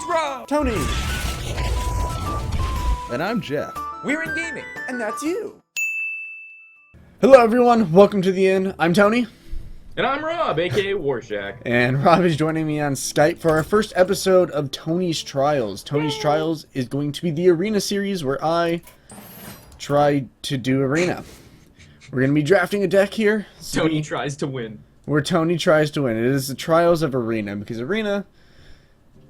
It's Rob! Tony! And I'm Jeff. We're in gaming. And that's you. Hello everyone, welcome to the Inn. I'm Tony. And I'm Rob, aka Warshack. And Rob is joining me on Skype for our first episode of Tony's Trials. Tony's Trials is going to be the Arena series where I try to do Arena. We're going to be drafting a deck here. Tony tries to win. Where Tony tries to win. It is the Trials of Arena, because Arena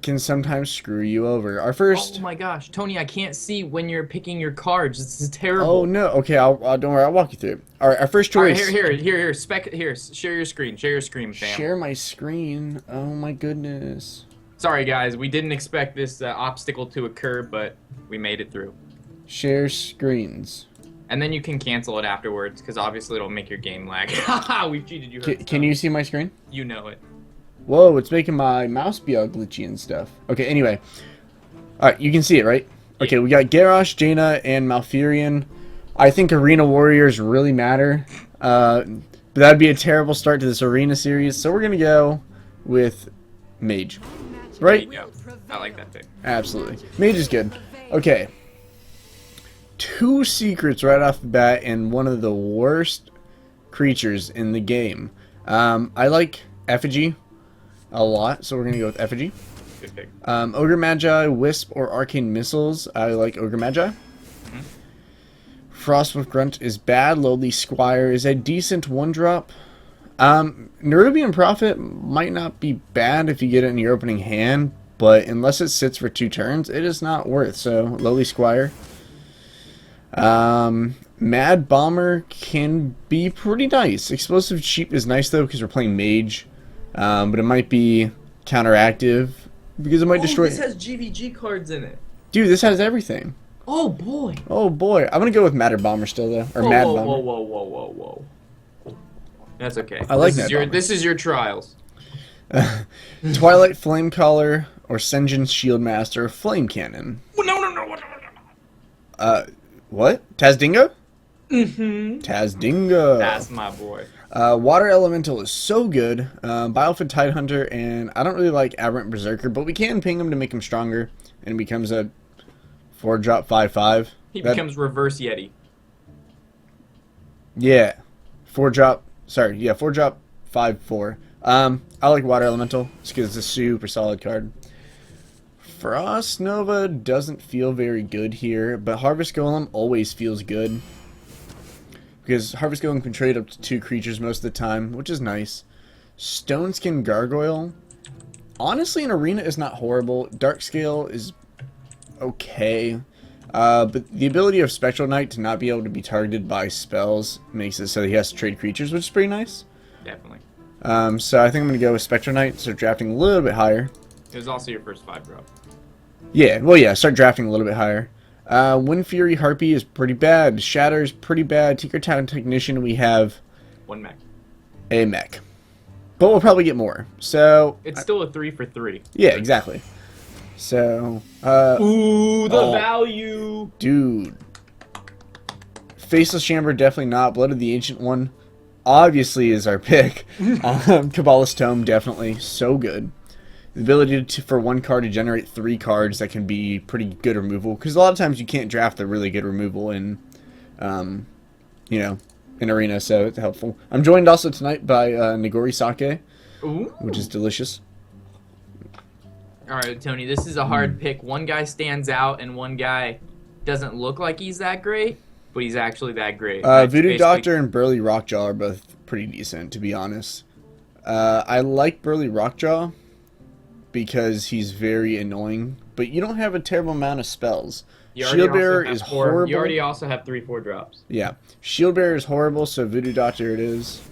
can sometimes screw you over. Our first... Oh my gosh, Tony, I can't see when you're picking your cards. This is terrible. Oh no, okay, I'll don't worry, I'll walk you through it. Alright, our first choice... Alright, here, share your screen, fam. Share my screen? Oh my goodness. Sorry guys, we didn't expect this obstacle to occur, but we made it through. Share screens. And then you can cancel it afterwards, because obviously it'll make your game lag. Haha, we've cheated you. Can you see my screen? You know it. Whoa, it's making my mouse be all glitchy and stuff. Okay, anyway. Alright, you can see it, right? Okay, we got Garrosh, Jaina, and Malfurion. I think Arena Warriors really matter. But that'd be a terrible start to this Arena series, so we're gonna go with Mage. Right? Yeah, I like that pick. Absolutely. Mage is good. Okay. 2 secrets right off the bat and one of the worst creatures in the game. I like Effigy a lot, so we're gonna go with Effigy. Good pick. Ogre Magi, Wisp, or Arcane Missiles. I like Ogre Magi. Frostwolf Grunt is bad. Lowly Squire is a decent 1-drop. Nerubian Prophet might not be bad if you get it in your opening hand, but unless it sits for 2 turns, it is not worth. So, Lowly Squire. Mad Bomber can be pretty nice. Explosive Sheep is nice though because we're playing Mage, but it might be counteractive because it might destroy. This has GVG cards in it. Dude, this has everything. Oh boy. Oh boy, I'm gonna go with Matter Bomber still though, or Mad Bomber. Whoa. That's okay. I like this. This is your trials. Twilight Flamecaller or Sen'jin Shieldmaster Flame Cannon. No. What? Tazdingo? Mm-hmm. Tazdingo. That's my boy. Water Elemental is so good. Biofid Tidehunter, and I don't really like Aberrant Berserker, but we can ping him to make him stronger, and it becomes a 4-drop 5/5. He becomes Reverse Yeti. Yeah. 4-drop, 5/4. I like Water Elemental, just because it's a super solid card. Frost Nova doesn't feel very good here, but Harvest Golem always feels good. Because Harvest Golem can trade up to 2 creatures most of the time, which is nice. Stoneskin Gargoyle, honestly in Arena is not horrible. Darkscale is okay. But the ability of Spectral Knight to not be able to be targeted by spells makes it so he has to trade creatures, which is pretty nice. Definitely. So I think I'm going to go with Spectral Knight, so drafting a little bit higher. It was also your first 5-drop. Yeah, well, yeah, start drafting a little bit higher. Wind Fury Harpy is pretty bad. Shatter is pretty bad. Tinker Town Technician, we have... 1 mech. A mech. But we'll probably get more. So... It's still a 3 for 3. Yeah, exactly. So... Ooh, the value! Dude. Faceless Chamber, definitely not. Blood of the Ancient One, obviously, is our pick. Kabbalist Tome, definitely. So good. The ability for 1 card to generate 3 cards that can be pretty good removal. Because a lot of times you can't draft a really good removal in, you know, in Arena, so it's helpful. I'm joined also tonight by Nagori Sake, which is delicious. Alright, Tony, this is a hard pick. One guy stands out, and one guy doesn't look like he's that great, but he's actually that great. Voodoo Doctor and Burly Rockjaw are both pretty decent, to be honest. I like Burly Rockjaw because he's very annoying, but you don't have a terrible amount of spells. Shield Bearer is horrible. You already also have 3 4-drops. Yeah. Shield Bearer is horrible, so Voodoo Doctor it is.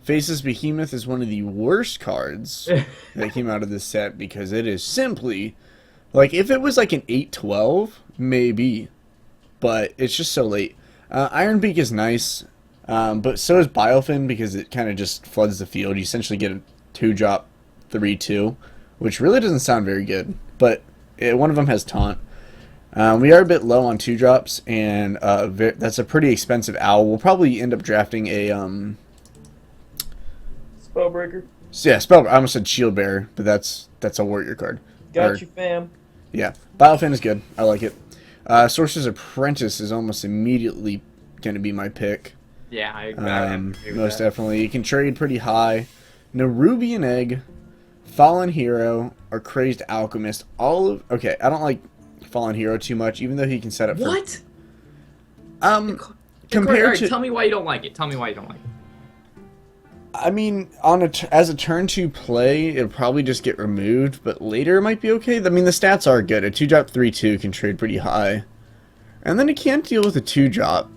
Faceless Behemoth is one of the worst cards that came out of this set because it is simply... Like, if it was like an 8/12, maybe. But it's just so late. Iron Beak is nice, but so is Biofin because it kind of just floods the field. You essentially get a 2-drop 3/2. Which really doesn't sound very good, but one of them has Taunt. We are a bit low on 2-drops, and that's a pretty expensive owl. We'll probably end up drafting a Spellbreaker. So yeah, I almost said Shield Bearer, but that's a warrior card. Got you, fam. Yeah, Biofan is good. I like it. Sorcerer's Apprentice is almost immediately going to be my pick. Yeah, I agree with Most that. definitely. You can trade pretty high. Nerubian Egg, Fallen Hero, or Crazed Alchemist. Okay, I don't like Fallen Hero too much, even though he can set up for... What? Compared to... Tell me why you don't like it. Tell me why you don't like it. I mean, as a turn 2 play, it'll probably just get removed, but later it might be okay. I mean, the stats are good. A 2-drop 3/2 can trade pretty high. And then it can't deal with a 2-drop.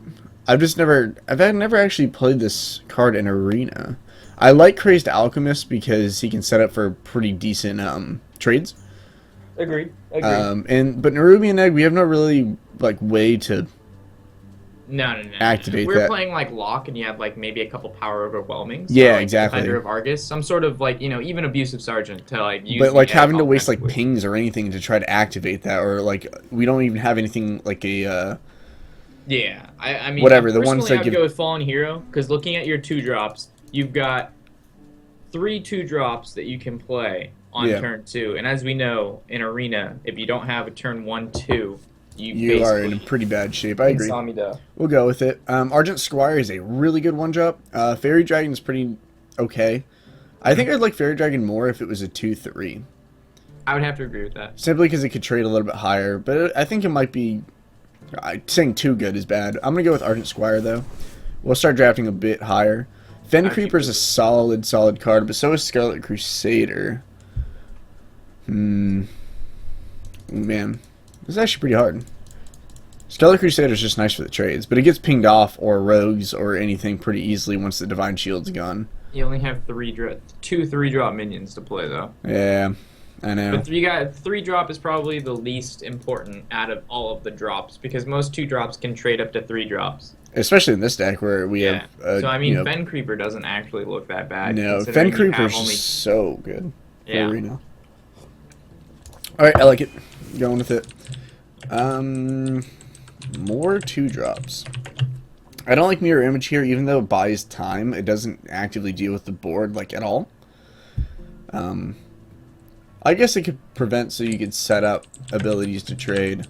I've never actually played this card in Arena. I like Crazed Alchemist because he can set up for pretty decent trades. Agreed. But Nerubian Egg, we have no really way to No. activate We're that. playing like Lock, and you have like maybe a couple power overwhelming. So, Yeah, like, exactly. Defender of Argus, some sort of even Abusive Sergeant to like use. But like having to waste offensively. pings or anything to try to activate that, or we don't even have anything like a Yeah, I mean, whatever, the ones personally, that I'd give- go with Fallen Hero, because looking at your 2-drops, you've got 3 2-drops that you can play on Yeah. turn 2, and as we know, in Arena, if you don't have a turn 1/2, you are in pretty bad shape. I agree. Insamida. We'll go with it. Argent Squire is a really good 1-drop. Fairy Dragon is pretty okay. I think I'd like Fairy Dragon more if it was a 2/3. I would have to agree with that. Simply because it could trade a little bit higher, but I think it might be... saying too good is bad. I'm going to go with Argent Squire, though. We'll start drafting a bit higher. Fen Creeper is a solid card, but so is Scarlet Crusader. Man. This is actually pretty hard. Scarlet Crusader is just nice for the trades, but it gets pinged off or rogues or anything pretty easily once the Divine Shield's gone. You only have 2 3-drop minions to play, though. Yeah, I know. But 3-drop is probably the least important out of all of the drops, because most 2-drops can trade up to 3-drops. Especially in this deck where we have... so, I mean, Fen Creeper doesn't actually look that bad. No, considering Fen you Creeper have is only... so good for Yeah. Arena. Alright, I like it. Going with it. More 2-drops. I don't like Mirror Image here, even though it buys time. It doesn't actively deal with the board, at all. I guess it could prevent so you could set up abilities to trade.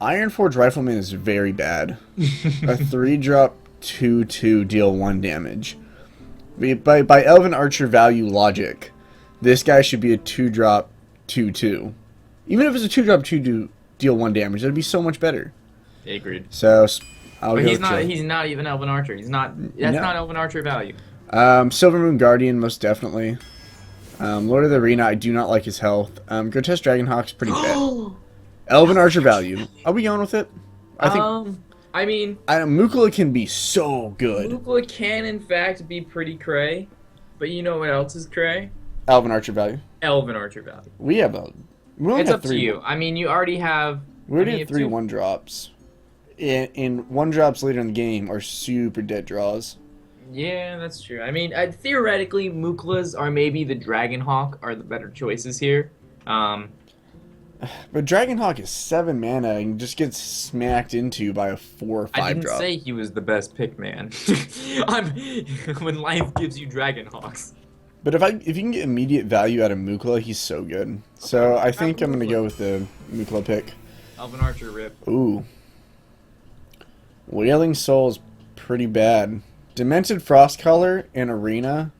Ironforge Rifleman is very bad. A 3-drop 2/2 deal 1 damage. By Elven Archer value logic, this guy should be a 2-drop 2/2. Even if it's a 2-drop 2 deal 1 damage, that'd be so much better. Agreed. So I'll But go he's not even Elven Archer. That's not Elven Archer value. Silver Moon Guardian, most definitely. Lord of the Arena, I do not like his health. Grotesque Dragonhawk's pretty bad. Elven Archer value. Are we going with it? I think. I mean, Mukula can be so good. Mukla can in fact be pretty cray, but you know what else is cray? Elven Archer value. Elven Archer value. We have a. We only It's have up to 3. you. I mean, you already have. We already I mean, have 3 1-drops. And 1-drops later in the game are super dead draws. Yeah, that's true. I mean, theoretically, Muklas are maybe the Dragonhawk are the better choices here. But Dragonhawk is 7 mana and just gets smacked into by a 4 or 5 I didn't drop. say he was the best pick, man. When life gives you Dragonhawks. But if you can get immediate value out of Mukla, he's so good. So I think I'm gonna go with the Mukla pick. Elven Archer rip. Ooh. Wailing Soul is pretty bad. Demented Frostcaller in Arena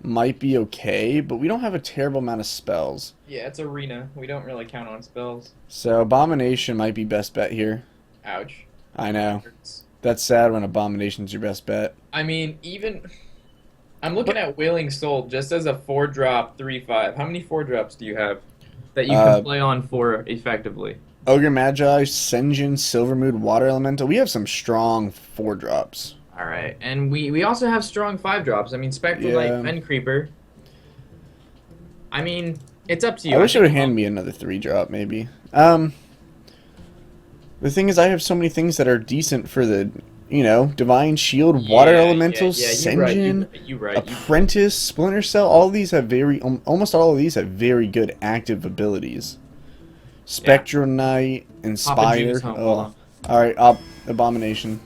might be okay, but we don't have a terrible amount of spells. Yeah, it's Arena. We don't really count on spells. So Abomination might be best bet here. Ouch. I know. Hurts. That's sad when Abomination's your best bet. I mean, I'm looking at Wailing Soul just as a 4-drop 3/5. How many 4-drops do you have that you can play on 4 effectively? Ogre Magi, Senjin, Silvermood, Water Elemental. We have some strong 4-drops. All right, and we also have strong 5-drops. I mean, Spectral Knight, Fen Creeper. I mean, it's up to you. I wish it would hand me another 3-drop, maybe. The thing is, I have so many things that are decent for the, Divine Shield, Water Elementals, Senjin, you're right. Apprentice, Splinter Cell. All of these have almost all of these have very good active abilities. Spectral Knight, Inspire. Oh. Alright, Abomination.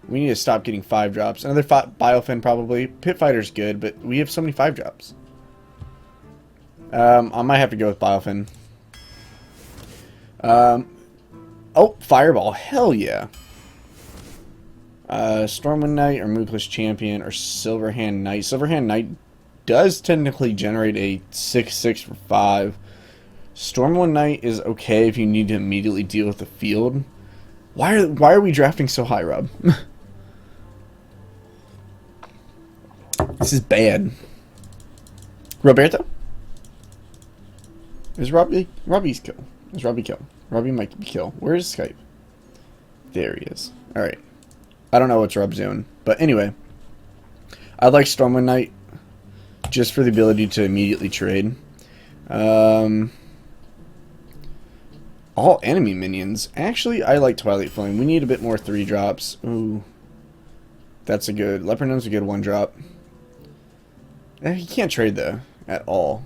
We need to stop getting 5-drops. Another Biofin probably. Pit Fighter's good, but we have so many 5-drops. I might have to go with Biofin. Oh, Fireball. Hell yeah. Stormwind Knight or Moonless Champion or Silverhand Knight. Silverhand Knight does technically generate a 6/6 for 5. Stormwind Knight is okay if you need to immediately deal with the field. Why are we drafting so high, Rob? This is bad. Roberto? Is Robbie's kill? Is Robbie kill? Robbie might be kill. Where is Skype? There he is. Alright. I don't know what's Rob's doing. But anyway. I like Stormwind Knight just for the ability to immediately trade. All enemy minions. Actually, I like Twilight Flame. We need a bit more 3-drops. Ooh. That's a good... Leopard Gnome's a good 1-drop. You can't trade, though. At all.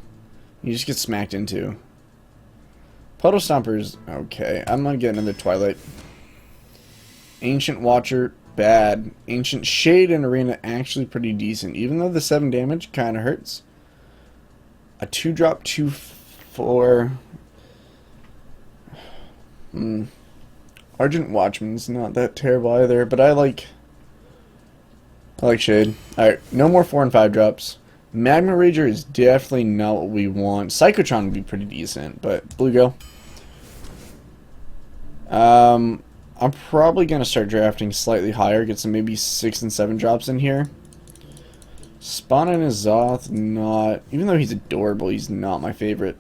You just get smacked into. Puddle Stomper's okay. I'm gonna get another Twilight. Ancient Watcher, bad. Ancient Shade and Arena, actually pretty decent. Even though the 7 damage kind of hurts. A 2-drop, 2/4. Argent Watchman's not that terrible either, but I like Shade. Alright, no more 4 and 5 drops. Magma Rager is definitely not what we want. Psychotron would be pretty decent, but Bluegill. I'm probably going to start drafting slightly higher, get some maybe 6 and 7 drops in here. Spawn and Azoth, not... Even though he's adorable, he's not my favorite.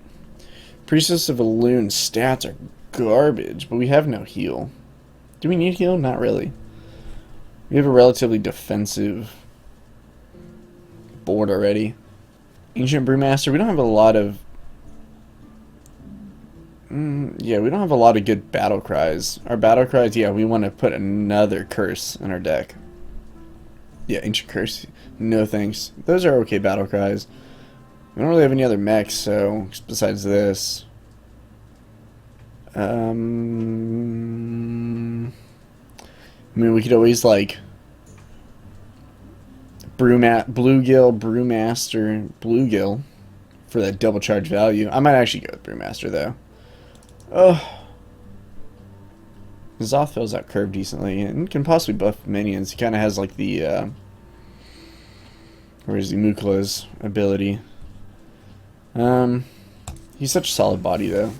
Priestess of Elune, stats are garbage, but we have no heal. Do we need heal? Not really. We have a relatively defensive board already. Ancient Brewmaster, we don't have a lot of... yeah, we don't have a lot of good battle cries. Our battle cries, yeah, we want to put another curse in our deck. Yeah, Ancient Curse. No thanks. Those are okay battle cries. We don't really have any other mechs, so besides this. I mean, we could always like Bluegill, Brewmaster, Bluegill for that double charge value. I might actually go with Brewmaster though. Oh, Zoth fills out curve decently and can possibly buff minions. He kind of has like the where's the Mukla's ability. He's such a solid body though.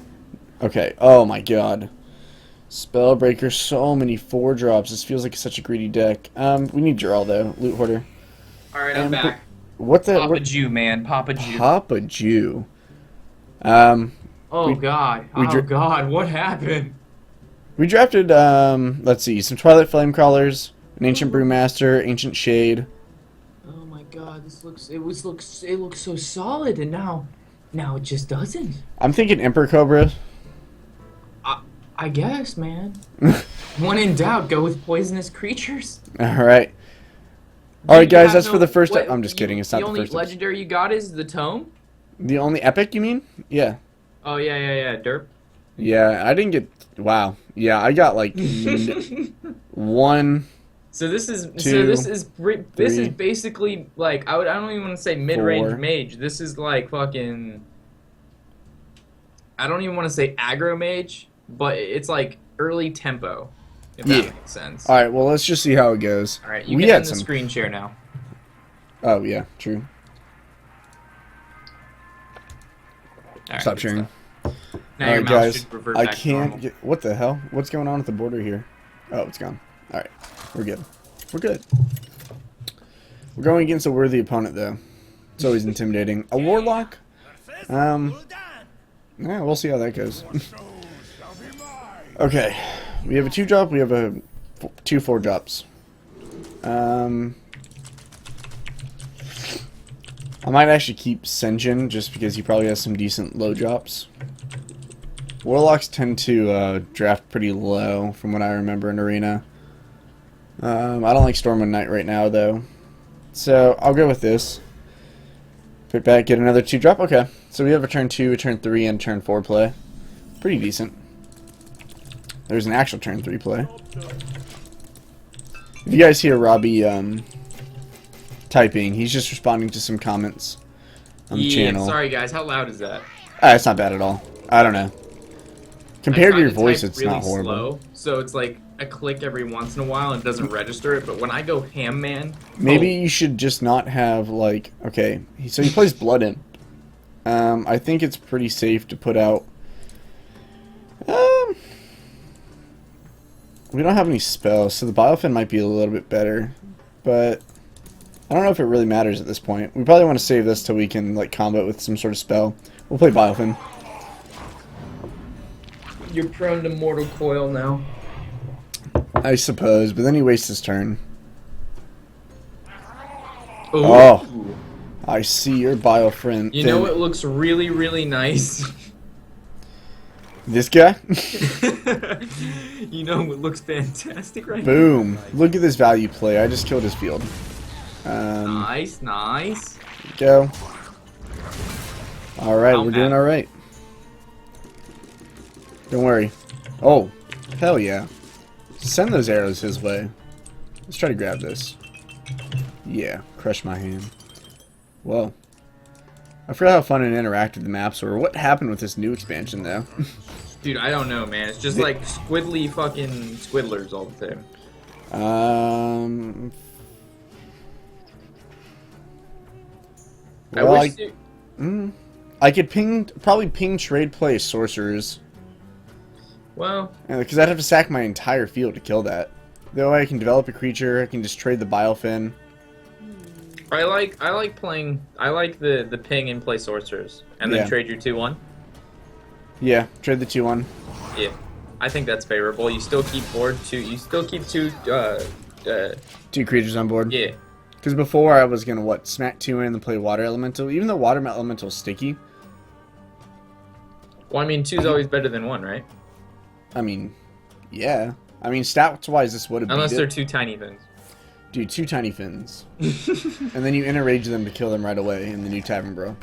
Okay. Oh my god. Spellbreaker, so many 4-drops. This feels like such a greedy deck. We need Jarl though. Loot Hoarder. Alright, I'm back. What the... Papa Jew, man. Papa Jew. Papa Jew. Oh god. Oh god, what happened? We drafted, let's see, some Twilight Flamecrawlers, an Ancient Brewmaster, Ancient Shade. Oh my god, it looks so solid, and now it just doesn't. I'm thinking Emperor Cobra. I guess, man. When in doubt, go with poisonous creatures. Alright. Alright, guys, that's for the first... I'm just kidding, it's not the first... The only legendary you got is the Tome? The only epic, you mean? Yeah. Oh, yeah, derp. Yeah, I didn't get... Wow. Yeah, I got, like, 1... So this is three, basically like I don't even want to say mid-range 4. mage. This is like fucking... I don't even want to say aggro mage, but it's like early tempo. If that makes sense. All right, well, let's just see how it goes. All right, you can end the screen share now. Oh yeah, true. All Stop sharing. Now all your right, mouse guys. should revert I back to can't normal. get. What the hell? What's going on with the border here? Oh, it's gone. All right, we're good. We're good. We're going against a worthy opponent, though. It's always intimidating. A warlock. Yeah, we'll see how that goes. Okay, we have a 2-drop. We have a 2 4-drops. I might actually keep Senjin just because he probably has some decent low drops. Warlocks tend to draft pretty low from what I remember in Arena. I don't like Stormwind Knight right now though. So I'll go with this. Pick back, get another 2-drop. Okay, so we have a turn 2, a turn 3, and turn 4 play. Pretty decent. There's an actual turn 3 play. If you guys hear Robbie typing, he's just responding to some comments. on the Yeah, channel. sorry guys, how loud is that? It's not bad at all. I don't know. Compared to your voice, it's not horrible. Slow, so it's like a click every once in a while and it doesn't register it, but when I go ham, man... Maybe you should just not have, like... Okay, so he plays Blood Imp. I think it's pretty safe to put out... we don't have any spells, so the Biofin might be a little bit better. But I don't know if it really matters at this point. We probably want to save this till we can, like, combo it with some sort of spell. We'll play Biofin. You're prone to Mortal Coil now. I suppose, but then he wastes his turn. Ooh. Oh, I see your Biofin. You know what looks really, really nice? This guy? You know what looks fantastic right Boom. Look at this value play. I just killed his field. Nice, nice. Go. Alright, we're doing alright. Don't worry. Oh, hell yeah. Send those arrows his way. Let's try to grab this. Yeah, crush my hand. Whoa. I forgot how fun and interactive the maps were. What happened with this new expansion, though? Dude, I don't know, man. It's just like squiddly fucking squiddlers all the time. Well, I could probably ping trade play sorcerers. Well, because I'd have to sack my entire field to kill that. Though I can develop a creature, I can just trade the Biofin. I like the ping and play sorcerers, and then trade your 2/1. Yeah, trade the 2/1. Yeah, I think that's favorable. You still keep you still keep two creatures on board. Yeah. Because before I was gonna smack 2 in and then play Water Elemental. Even though Water Elemental is sticky. Well, I mean, 2's always better than 1, right? I mean, yeah. I mean, stats-wise, this would have been. Unless they're 2 tiny fins. Dude, 2 tiny fins. And then you enrage them to kill them right away in the new Tavern Bro.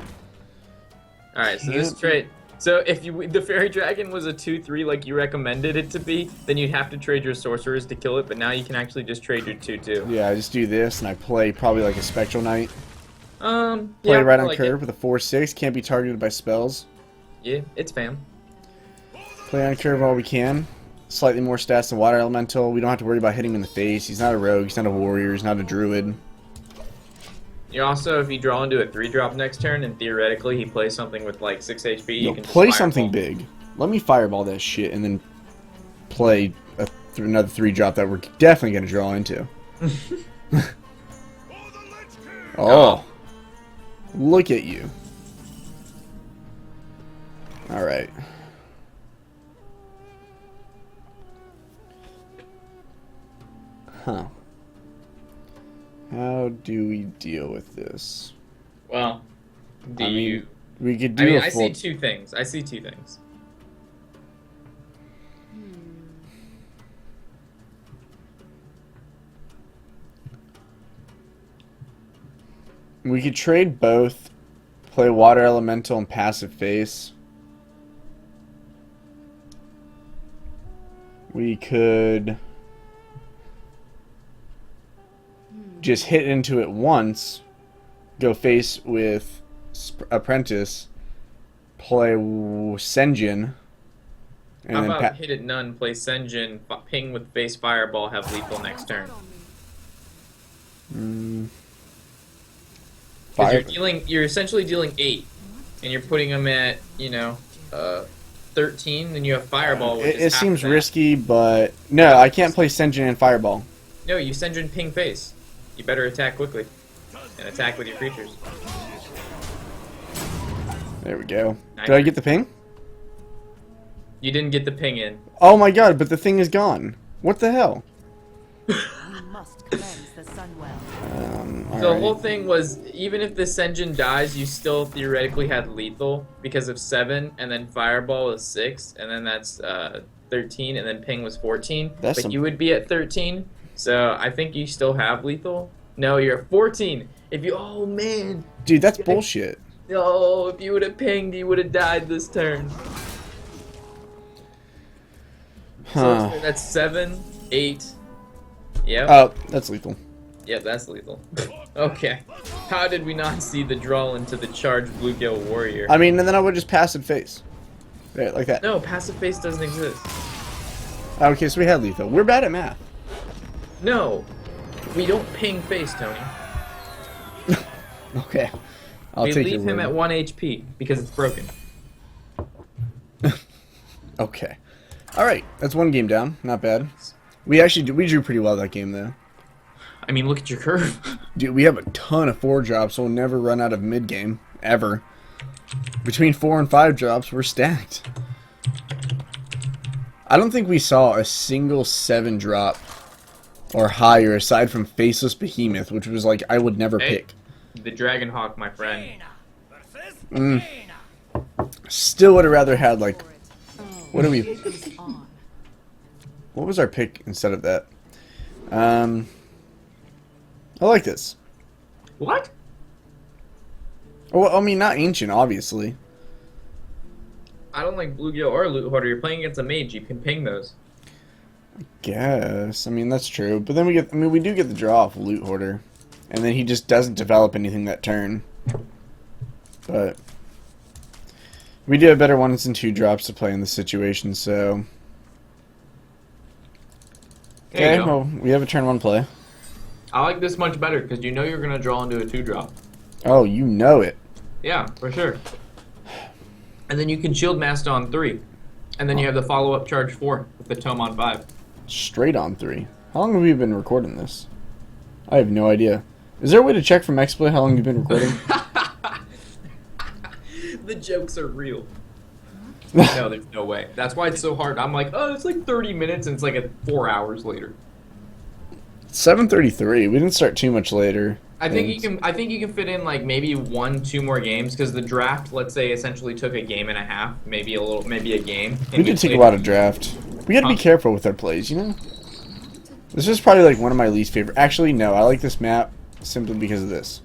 Alright, so this trade... So if the Fairy Dragon was a 2/3 like you recommended it to be, then you'd have to trade your sorcerers to kill it, but now you can actually just trade your 2/2. Yeah, I just do this, and I play probably like a Spectral Knight. Play yeah, right on curve with a 4/6, can't be targeted by spells. Yeah, it's fam. Play on curve all we can. Slightly more stats than Water Elemental. We don't have to worry about hitting him in the face. He's not a rogue, he's not a warrior, he's not a druid. You also, if you draw into a 3-drop next turn, and theoretically he plays something with like 6 HP, you can just play something big. Let me fireball that shit, and then play another 3-drop that we're definitely going to draw into. Oh. Look at you. Alright. Huh. How do we deal with this? Well, we could do I see two things. We could trade both, play Water Elemental and Passive Face. We could just hit into it once, go face with Apprentice, play Senjin, and how then about hit it none, play Senjin, ping with face Fireball, have lethal next turn. You're essentially dealing 8, and you're putting them at 13. Then you have Fireball. Which it seems risky, but no, I can't play Senjin and Fireball. No, you Senjin ping face. You better attack quickly, and attack with your creatures. There we go. Did I get the ping? You didn't get the ping in. Oh my god, but the thing is gone. What the hell? The whole thing was, even if the Senjin dies, you still theoretically had lethal because of 7, and then Fireball is 6, and then that's 13, and then ping was 14. But you would be at 13, so I think you still have lethal. No, you're at 14. Oh man, dude, that's bullshit. No, if you would have pinged, you would have died this turn. Huh. So that's 7, 8. Yep. Oh, that's lethal. Yeah, that's lethal. Okay. How did we not see the draw into the charged bluegill warrior? I mean, and then I would just passive face. There, like that. No, passive face doesn't exist. Okay, so we had lethal. We're bad at math. No. We don't ping face, Tony. Okay. I'll we take leave your him word. at 1 HP because it's broken. Okay. Alright, that's one game down. Not bad. We drew pretty well that game, though. I mean, look at your curve. Dude, we have a ton of 4 drops, so we'll never run out of mid-game. Ever. Between 4 and 5 drops, we're stacked. I don't think we saw a single 7 drop or higher aside from Faceless Behemoth, which was like, I would never pick. The Dragonhawk, my friend. Still would have rather had, like, what do we... What was our pick instead of that? I like this. What? Well, I mean, not ancient, obviously. I don't like bluegill or loot hoarder. You're playing against a mage. You can ping those. Guess. I mean, that's true. But then we get... I mean, we do get the draw off loot hoarder. And then he just doesn't develop anything that turn. But... we do have better 1s and 2 drops to play in this situation, so... Okay, well, we have a turn 1 play. I like this much better because you know you're going to draw into a 2-drop. Oh, you know it. Yeah, for sure. And then you can shield master on 3. And then you have the follow-up charge 4 with the tome on 5. Straight on 3. How long have we been recording this? I have no idea. Is there a way to check from XSplit how long you've been recording? The jokes are real. No, there's no way. That's why it's so hard. I'm like, oh, it's like 30 minutes, and it's like 4 hours later. 7:33. We didn't start too much later. I think you can. I think you can fit in like maybe 1-2 more games because the draft, let's say, essentially took a game and a half, maybe a game. We did take a lot of draft. We got to be careful with our plays, you know. This is probably like one of my least favorite. Actually, no, I like this map simply because of this.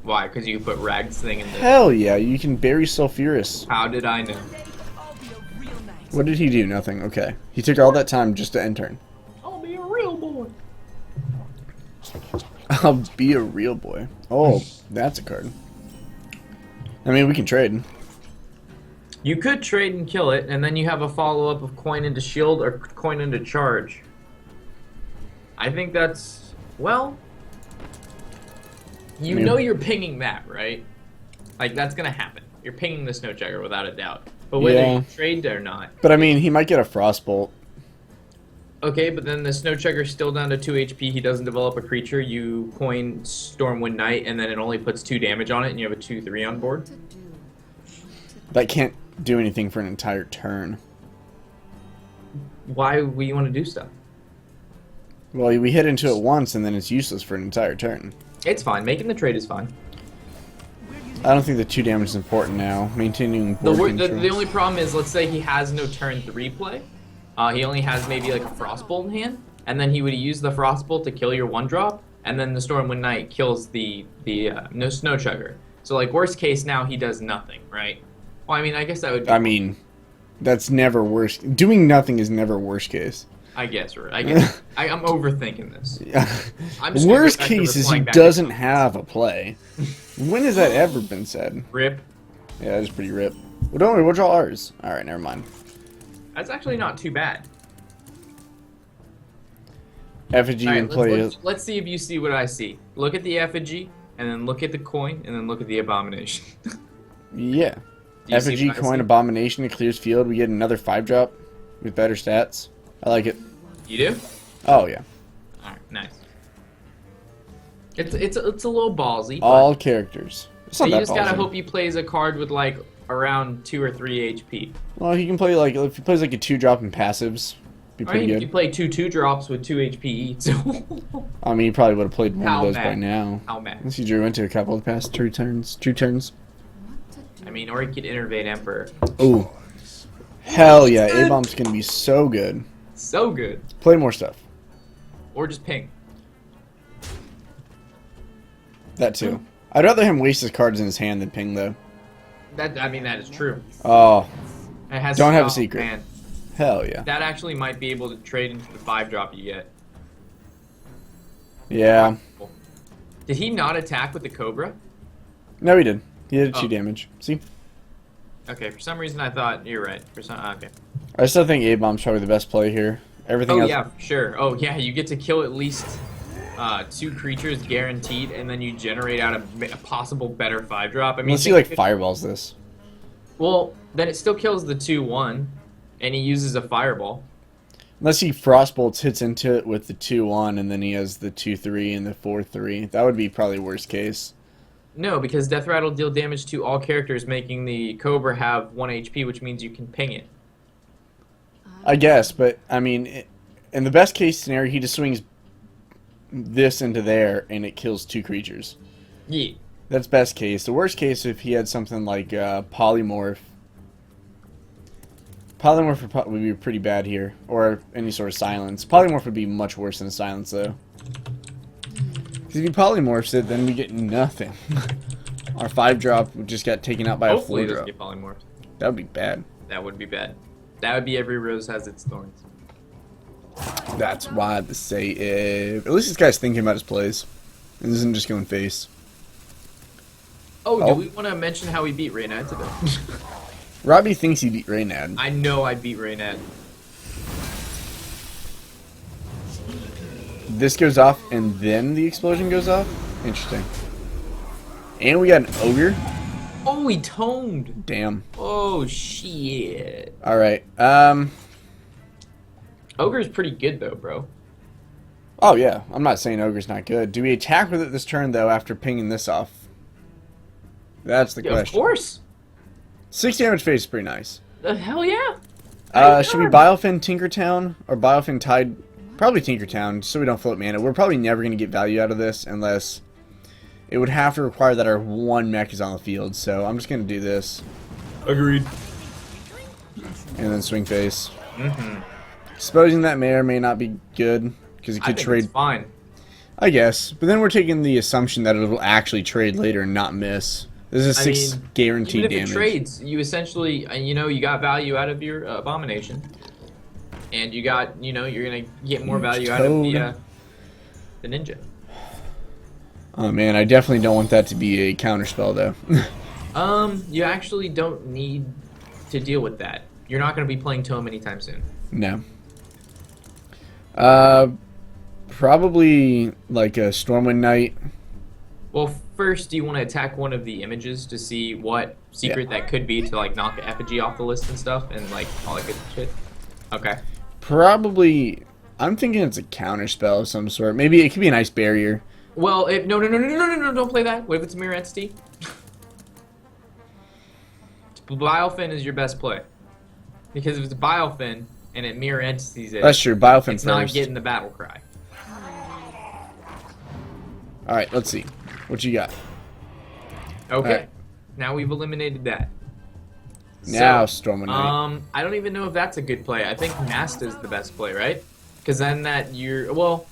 Why? Because you can put Rag's thing in there. Hell yeah, you can bury Sulfurous. How did I know? What did he do? Nothing. Okay. He took all that time just to end turn. I'll be a real boy. I'll be a real boy. Oh, that's a card. I mean, we can trade. You could trade and kill it, and then you have a follow-up of coin into shield or coin into charge. I think that's... well... you know you're pinging that, right? Like, that's gonna happen. You're pinging the Snowchecker without a doubt. But whether you trade or not... but I mean, he might get a Frostbolt. Okay, but then the Snowchecker's still down to 2 HP. He doesn't develop a creature. You coin Stormwind Knight, and then it only puts 2 damage on it, and you have a 2/3 on board. That can't do anything for an entire turn. Why would you want to do stuff? Well, we hit into it once, and then it's useless for an entire turn. It's fine. Making the trade is fine. I don't think the 2 damage is important now. Maintaining board The only problem is, let's say he has no turn 3 play. He only has maybe like a Frostbolt in hand, and then he would use the Frostbolt to kill your 1-drop, and then the Stormwind Knight kills the no Snowchugger. So like worst case now he does nothing, right? Well, I mean, I guess that would be... I mean, that's never worst. Doing nothing is never worst case. I guess, right? I guess. I'm overthinking this. Worst case is he doesn't have a play. When has that ever been said? Rip. Yeah, that's pretty rip. Well, don't worry, we'll draw ours. Alright, never mind. That's actually not too bad. Effigy and play. Let's see if you see what I see. Look at the effigy, and then look at the coin, and then look at the abomination. Yeah. Effigy, coin, abomination, it clears field. We get another 5-drop with better stats. I like it. You do? Oh yeah. Alright, nice. It's a little ballsy. All characters. So you just gotta hope he plays a card with like around 2 or 3 HP. Well, he can play like if he plays like a 2-drop in passives, be pretty good. You play 2 drops with 2 HP each. I mean, he probably would have played one of those by now. How mad? Unless he drew into a couple of the past 2 turns. 2 turns. I mean, or he could Innervate Emperor. Ooh. Hell yeah, A-Bomb's gonna be so good. So good. Play more stuff. Or just ping. That too. I'd rather him waste his cards in his hand than ping though. I mean, that is true. Oh. It has Don't have a secret. Man. Hell yeah. That actually might be able to trade into the 5-drop you get. Yeah. Did he not attack with the Cobra? No, he did. He did 2 damage. See? Okay, for some reason I thought you're right. For some, okay. I still think A-Bomb's probably the best play here. Everything else. Yeah, for sure. Oh yeah, you get to kill at least 2 creatures guaranteed, and then you generate out a possible better 5-drop. I mean, unless he like fireballs this. Well, then it still kills the 2/1, and he uses a fireball. Unless he Frostbolts hits into it with the 2/1, and then he has the 2/3 and the 4/3. That would be probably worst case. No, because Death Rattle deal damage to all characters, making the Cobra have 1 HP, which means you can ping it. I guess, but I mean, in the best case scenario, he just swings this into there, and it kills 2 creatures. Yeah. That's best case. The worst case, if he had something like Polymorph. Polymorph would be pretty bad here, or any sort of silence. Polymorph would be much worse than a silence, though. Because if he polymorphs it, then we get nothing. Our 5-drop just got taken out by a 4-drop. Hopefully it doesn't get polymorphed. That would be bad. That would be bad. That would be every rose has its thorns. That's why the say. At least this guy's thinking about his plays. And isn't just going face. Oh, do we want to mention how we beat Reynad today? Robbie thinks he beat Reynad. I know I beat Reynad. This goes off, and then the explosion goes off? Interesting. And we got an ogre. Oh, he toned. Damn. Oh, shit. Alright, Ogre's pretty good, though, bro. Oh, yeah. I'm not saying ogre's not good. Do we attack with it this turn, though, after pinging this off? That's the question. Of course. 6 damage face is pretty nice. Hell yeah. Should we Biofin Tinkertown? Or Biofin Tide? Probably Tinkertown, so we don't float mana. We're probably never going to get value out of this unless... It would have to require that our 1 mech is on the field, so I'm just going to do this. Agreed. And then swing face. Mm-hmm. Supposing that may or may not be good, because it could trade... It's fine. I guess. But then we're taking the assumption that it'll actually trade later and not miss. This is 6 guaranteed even if damage. It trades, you essentially, you got value out of your Abomination. And you got, you're going to get more value out of the Ninja. Oh man, I definitely don't want that to be a counterspell though. You actually don't need to deal with that. You're not going to be playing Tome anytime soon. No. Probably like a Stormwind Knight. Well, first, do you want to attack one of the images to see what secret that could be to, like, knock the effigy off the list and stuff and, like, all that good shit? Okay. Probably, I'm thinking it's a counterspell of some sort. Maybe it could be an Ice Barrier. Well, no, don't play that. What if it's a Mirror Entity? Biofin is your best play. Because if it's Biofin and it Mirror Entities it, that's true, Biofin it's first. not getting the battle cry. Alright, let's see. What you got? Okay. Right. Now we've eliminated that. Now Stormwind Knight. I don't even know if that's a good play. I think Nasta is the best play, right? Because then that you're... Well,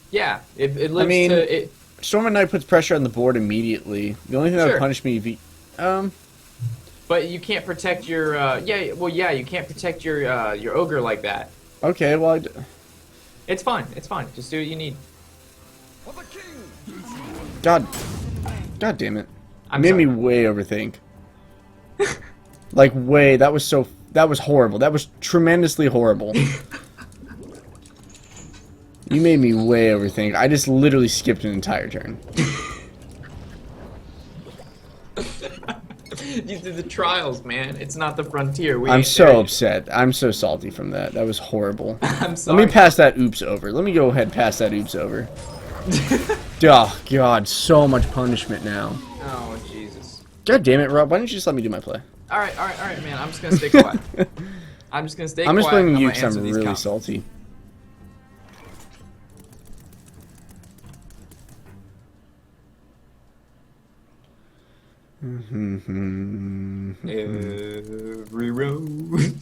yeah. It lives to... Stormwind Knight puts pressure on the board immediately. The only thing that would punish me if he... But you can't protect your... you can't protect your ogre like that. Okay, well... It's fine. It's fine. Just do what you need. God damn it. I'm made sorry. me way overthink. Like, way. That was horrible. That was tremendously horrible. You made me way overthink. I just literally skipped an entire turn. These are the trials, man. It's not the frontier. I'm so upset. I'm so salty from that. That was horrible. I'm sorry. Let me pass that oops over. Let me go ahead and pass that oops over. Oh, God. So much punishment now. Oh, Jesus. God damn it, Rob. Why don't you just let me do my play? All right, man. I'm just going to stay quiet. I'm just blaming you because I'm really salty. Every road.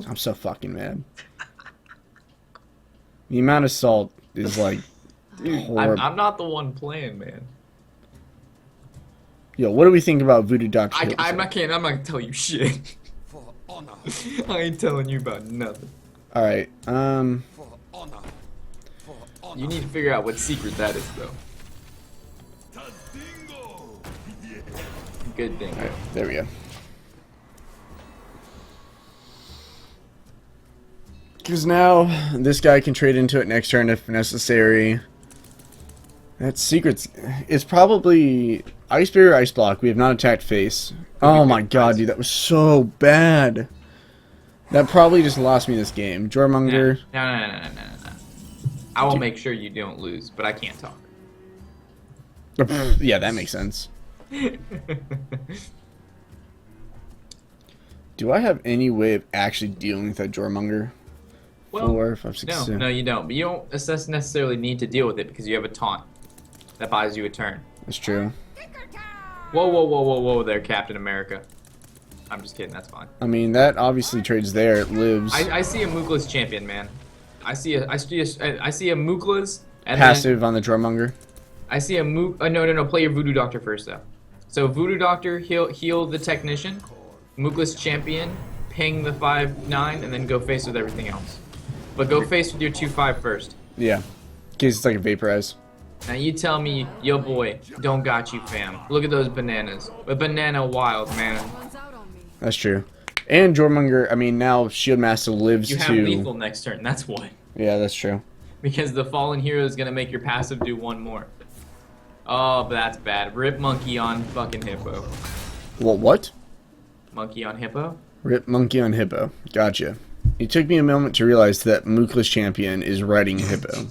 I'm so fucking mad. The amount of salt is like horrible. I'm not the one playing, man. Yo, what do we think about Voodoo Doctor? I'm not gonna tell you shit. For honor. I ain't telling you about nothing. All right. You need to figure out what secret that is, though. Good thing. Alright, there we go. Because now this guy can trade into it next turn if necessary. That secret's... It's probably Ice Barrier, Ice Block. We have not attacked face. Oh my god, dude, that was so bad. That probably just lost me this game. Jormonger. No. I will make sure you don't lose, but I can't talk. Yeah, that makes sense. Do I have any way of actually dealing with that Jormonger? Well, 4, 5, 6, 7. No, you don't. But you don't necessarily need to deal with it because you have a taunt that buys you a turn. That's true. Whoa there, Captain America. I'm just kidding, that's fine. I mean, that obviously trades there. It lives. I see a Mookless champion, man. I see a Mookless and passive on the Jormonger. I see a no, play your Voodoo Doctor first though. So Voodoo Doctor, heal the Technician, Mookless champion, ping the 5/9, and then go face with everything else. But go face with your 2/5 first. Yeah. In case it's like a vaporize. Now you tell me, yo boy, don't got you, fam. Look at those bananas. A banana wild, man. That's true. And Jormonger, I mean, now Shield Master lives You have to... lethal next turn, that's why. Yeah, that's true. Because the Fallen Hero is going to make your passive do one more. Oh, but that's bad. Rip Monkey on fucking Hippo. What? Monkey on Hippo? Rip Monkey on Hippo. Gotcha. It took me a moment to realize that Mookless Champion is riding a Hippo.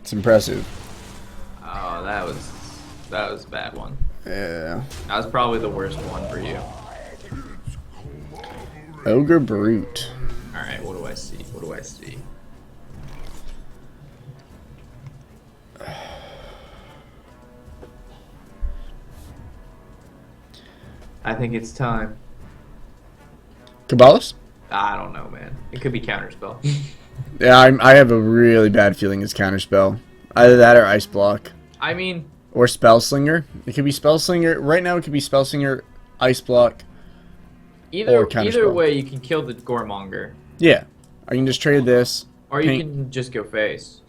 It's impressive. Oh, that was a bad one. Yeah. That was probably the worst one for you. Ogre Brute. Alright, what do I see? What do I see? I think it's time. Cabalist? I don't know, man. It could be Counterspell. Yeah, I have a really bad feeling it's Counterspell. Either that or Ice Block. I mean... Or Spellslinger. It could be Spellslinger. Right now it could be Spellslinger, Ice Block, Either way, you can kill the Goremonger. Yeah. I can just trade this. Or you can just go face.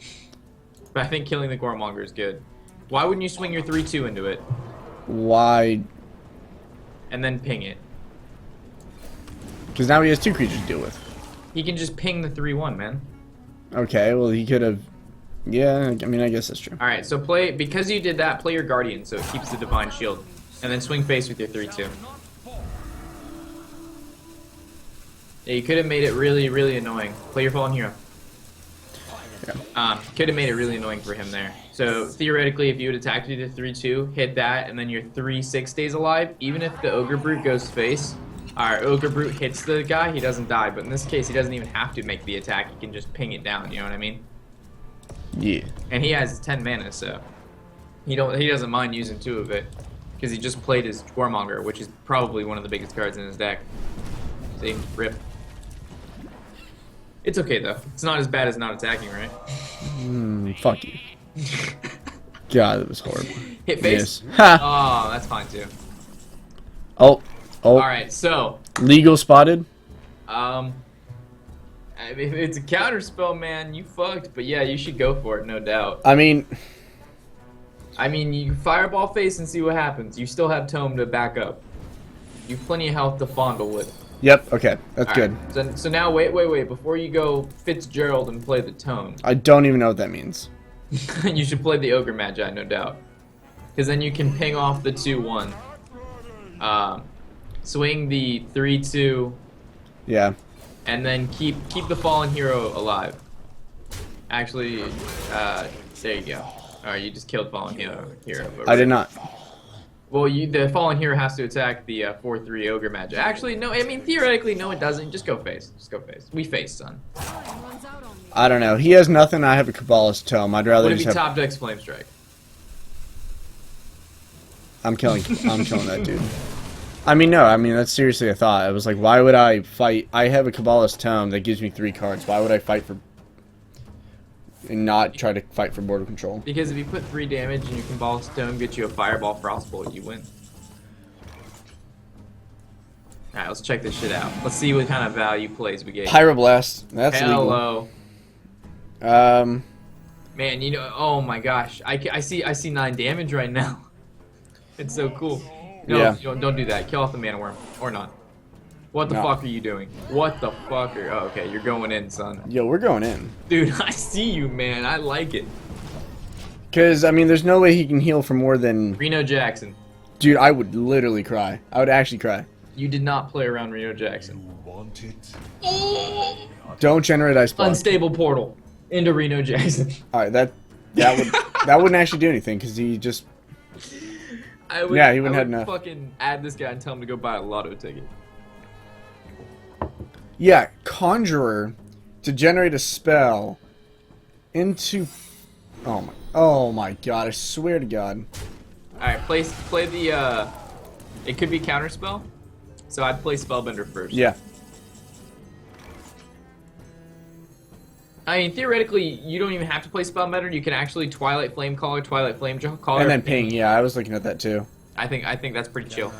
But I think killing the Goremonger is good. Why wouldn't you swing your 3/2 into it? Why? And then ping it. Because now he has 2 creatures to deal with. He can just ping the 3/1, man. Okay, well he could have... Yeah, I mean, I guess that's true. Alright, so because you did that, play your Guardian so it keeps the Divine Shield. And then swing face with your 3/2. Yeah, you could have made it really, really annoying. Play your Fallen Hero. Yeah. Could have made it really annoying for him there. So theoretically, if you would attack you to 3/2, hit that, and then your 3/6 stays alive, even if the Ogre Brute goes face, our Ogre Brute hits the guy, he doesn't die. But in this case, he doesn't even have to make the attack. He can just ping it down. You know what I mean? Yeah. And he has 10 mana, so he doesn't mind using 2 of it because he just played his Goremonger, which is probably one of the biggest cards in his deck. See, rip. It's okay though. It's not as bad as not attacking, right? Fuck you. God, that was horrible. Hit face. Yes. Ha! Oh, that's fine too. Oh. All right, so legal spotted. If it's a counter spell, man, you fucked. But yeah, you should go for it, no doubt. I mean, you fireball face and see what happens. You still have tome to back up. You have plenty of health to fondle with. Yep. Okay, that's All good. Right. So now wait. Before you go Fitzgerald and play the tome, I don't even know what that means. you should play the Ogre Magi, no doubt. Because then you can ping off the 2/1. Swing the 3/2. Yeah. And then keep the Fallen Hero alive. Actually, there you go. Alright, you just killed Fallen Hero. I did not. Well, the Fallen Hero has to attack the 4/3 Ogre Magi. Actually, no, I mean, theoretically, no, it doesn't. Just go face. Just go face. We face, son. I don't know. He has nothing. I have a Cabalist Tome. I'd rather Would it be just have... top decks Flame Strike? I'm killing that dude. I mean, no. I mean, that's seriously a thought. I was like, why would I fight? I have a Cabalist Tome that gives me 3 cards. Why would I fight for... and not try to fight for border control? Because if you put 3 damage and you can ball stone, get you a Fireball Frostbolt, you win. Alright, let's check this shit out. Let's see what kind of value plays we get. Pyroblast. That's Hello. legal. Man, you know, oh my gosh, I see 9 damage right now. It's so cool. No, Yeah. don't do that. Kill off the mana worm or not. What the No. fuck are you doing? What the fuck are? Oh, okay, you're going in, son. Yo, we're going in. Dude, I see you, man. I like it. Because, I mean, there's no way he can heal for more than... Reno Jackson. Dude, I would literally cry. I would actually cry. You did not play around Reno Jackson. Don't generate ice block. Unstable portal into Reno Jackson. Alright, that wouldn't actually do anything, because he just... I would, Yeah, he wouldn't have enough. Fucking add this guy and tell him to go buy a lotto ticket. Yeah, Conjurer to generate a spell into... Oh my god, I swear to god. Alright, play the, it could be counter spell. So I'd play Spellbender first. Yeah. I mean, theoretically, you don't even have to play Spellbender. You can actually Twilight Flame Caller, Twilight Flame Caller. And then ping, yeah, I was looking at that too. I think that's pretty chill.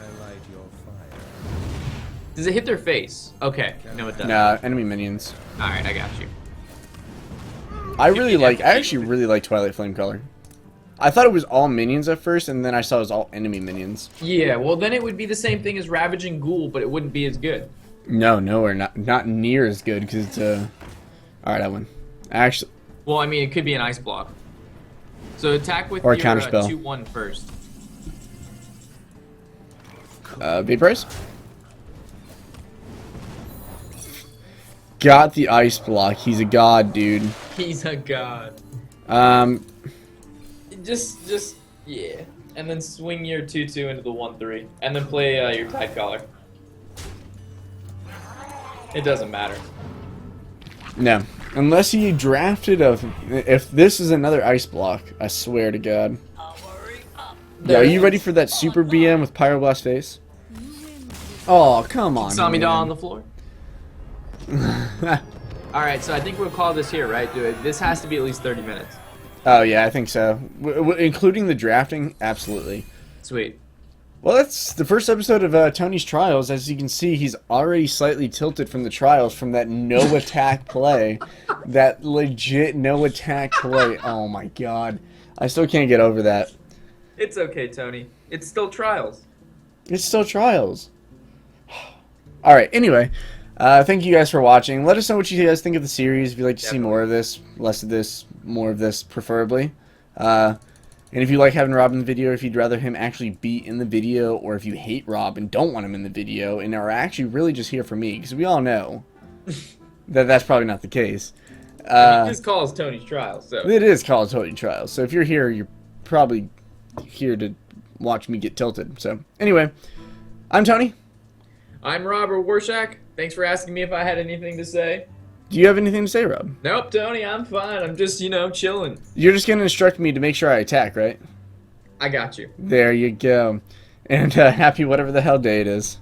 Does it hit their face? Okay, no it doesn't. Nah, enemy minions. Alright, I got you. I actually really like Twilight Flame Color. I thought it was all minions at first, and then I saw it was all enemy minions. Yeah, well then it would be the same thing as Ravaging Ghoul, but it wouldn't be as good. No, nowhere, not near as good, because it's Alright, I win. Actually... Well, I mean, it could be an ice block. So attack with or your counterspell. 2/1 first. Vaporize? Got the ice block. He's a god, dude. He's a god. Just yeah. And then swing your 2/2 into the 1/3. And then play your Tide Collar. It doesn't matter. No. Unless he drafted a... If this is another ice block, I swear to god. Yeah, are you ready for that super BM with Pyroblast face? Oh, come on, Samida man. on the floor. Alright, so I think we'll call this here, right? This has to be at least 30 minutes. Oh, yeah, I think so. Including the drafting? Absolutely. Sweet. Well, that's the first episode of Tony's Trials. As you can see, he's already slightly tilted from the Trials from that no-attack play. That legit no-attack play. Oh, my God. I still can't get over that. It's okay, Tony. It's still Trials. It's still Trials. Alright, anyway. Thank you guys for watching. Let us know what you guys think of the series. If you'd like to see more of this, less of this, more of this, preferably. And if you like having Rob in the video, if you'd rather him actually be in the video, or if you hate Rob and don't want him in the video, and are actually really just here for me, because we all know that that's probably not the case. This calls Tony's Trials, so. It is called Tony's Trials. So if you're here, you're probably here to watch me get tilted. So anyway, I'm Tony. I'm Robert Warshak. Thanks for asking me if I had anything to say. Do you have anything to say, Rob? Nope, Tony, I'm fine. I'm just, chilling. You're just going to instruct me to make sure I attack, right? I got you. There you go. And happy whatever the hell day it is.